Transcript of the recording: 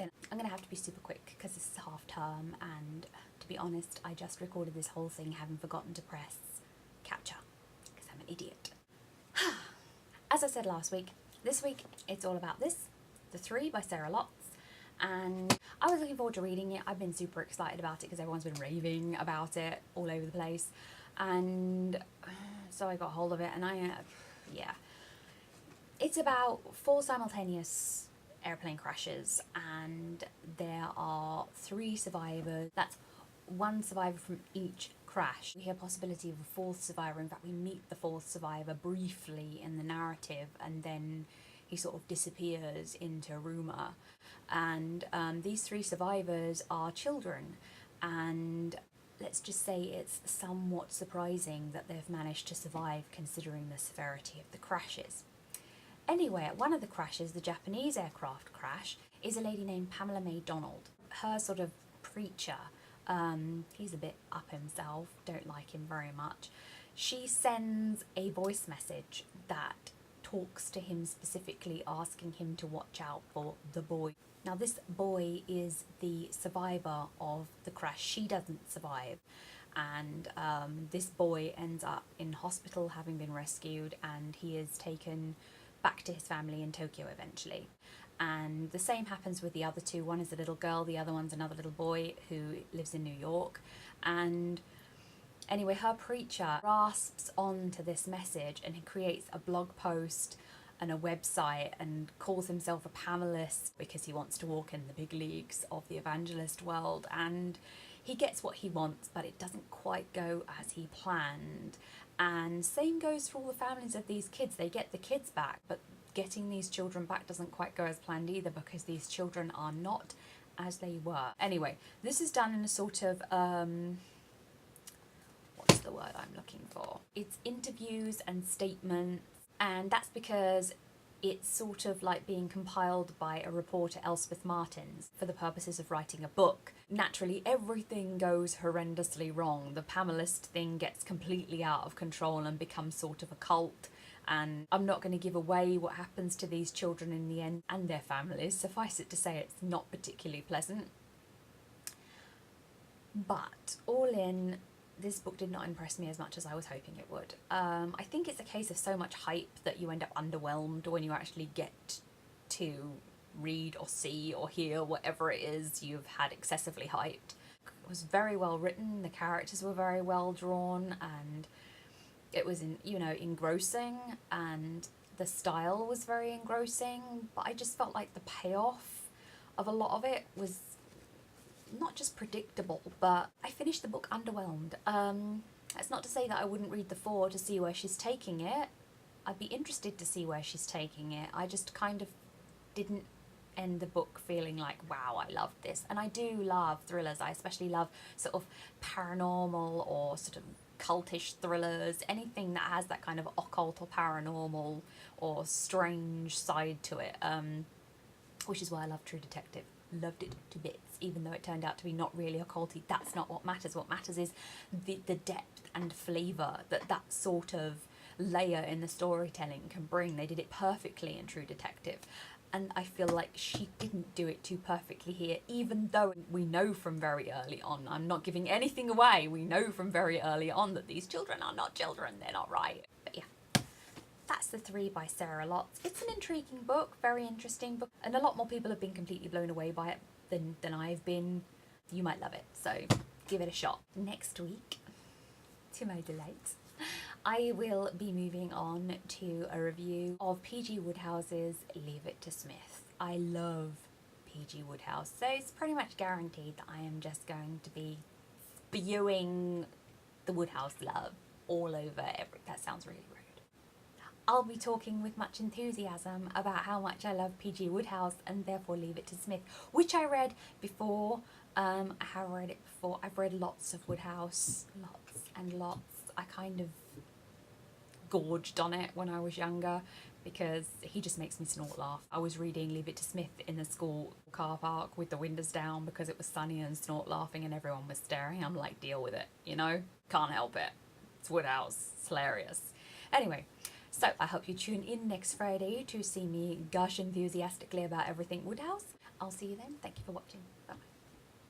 then I'm gonna have to be super quick because this is half term, and to be honest, I just recorded this whole thing having forgotten to press capture because I'm an idiot. As I said last week, this week it's all about this, The Three by Sarah Lotz, and I was looking forward to reading it. I've been super excited about it because everyone's been raving about it all over the place, and so I got hold of it, and yeah. It's about 4 simultaneous airplane crashes, and there are 3 survivors. That's 1 survivor from each crash. We hear possibility of a 4th survivor. In fact, we meet the 4th survivor briefly in the narrative, and then he sort of disappears into rumour. And these 3 survivors are children, and let's just say it's somewhat surprising that they've managed to survive considering the severity of the crashes. Anyway, at one of the crashes, the Japanese aircraft crash, is a lady named Pamela May Donald. Her sort of preacher, he's a bit up himself, don't like him very much. She sends a voice message that talks to him specifically, asking him to watch out for the boy. Now this boy is the survivor of the crash. She doesn't survive, and this boy ends up in hospital having been rescued, and he is taken back to his family in Tokyo eventually. And the same happens with the other 2. One is a little girl, the other one's another little boy who lives in New York. And anyway, her preacher grasps onto this message and he creates a blog post and a website and calls himself a Pamelist because he wants to walk in the big leagues of the evangelist world. And he gets what he wants, but it doesn't quite go as he planned. And same goes for all the families of these kids. They get the kids back, but getting these children back doesn't quite go as planned either, because these children are not as they were. Anyway, this is done in a sort of, what's the word I'm looking for? It's interviews and statements, and that's because it's sort of like being compiled by a reporter, Elspeth Martins, for the purposes of writing a book. Naturally, everything goes horrendously wrong. The Pamelist thing gets completely out of control and becomes sort of a cult. And I'm not going to give away what happens to these children in the end and their families. Suffice it to say, it's not particularly pleasant. But all in, this book did not impress me as much as I was hoping it would. I think it's a case of so much hype that you end up underwhelmed when you actually get to read or see or hear whatever it is you've had excessively hyped. It was very well written, the characters were very well drawn, and it was engrossing, and the style was very engrossing, but I just felt like the payoff of a lot of it was not just predictable, but I finished the book underwhelmed. That's not to say that I wouldn't read the 4 to see where she's taking it. I'd be interested to see where she's taking it. I just kind of didn't end the book feeling like, wow, I loved this. And I do love thrillers. I especially love sort of paranormal or sort of cultish thrillers, anything that has that kind of occult or paranormal or strange side to it, which is why I love True Detective. Loved it to bits, even though it turned out to be not really occulty. That's not what matters. What matters is the depth and flavour that sort of layer in the storytelling can bring. They did it perfectly in True Detective, and I feel like she didn't do it too perfectly here, even though we know from very early on, I'm not giving anything away, we know from very early on that these children are not children, they're not right. But yeah, that's The Three by Sarah Lotz. It's an intriguing book, very interesting book, and a lot more people have been completely blown away by it than I've been. You might love it, so give it a shot. Next week, to my delight, I will be moving on to a review of P.G. Wodehouse's Leave It to Smith. I love P.G. Wodehouse, so it's pretty much guaranteed that I am just going to be spewing the Wodehouse love all over that sounds really rude. I'll be talking with much enthusiasm about how much I love P.G. Wodehouse and therefore Leave It to Smith, which I read before. I have read it before. I've read lots of Wodehouse, lots and lots. I kind of gorged on it when I was younger because he just makes me snort laugh. I was reading Leave It to Smith in the school car park with the windows down because it was sunny and snort laughing and everyone was staring. I'm like, deal with it, you know? Can't help it. It's Wodehouse. It's hilarious. Anyway, So I hope you tune in next Friday to see me gush enthusiastically about everything Woodhouse. I'll see you then. Thank you for watching. Bye.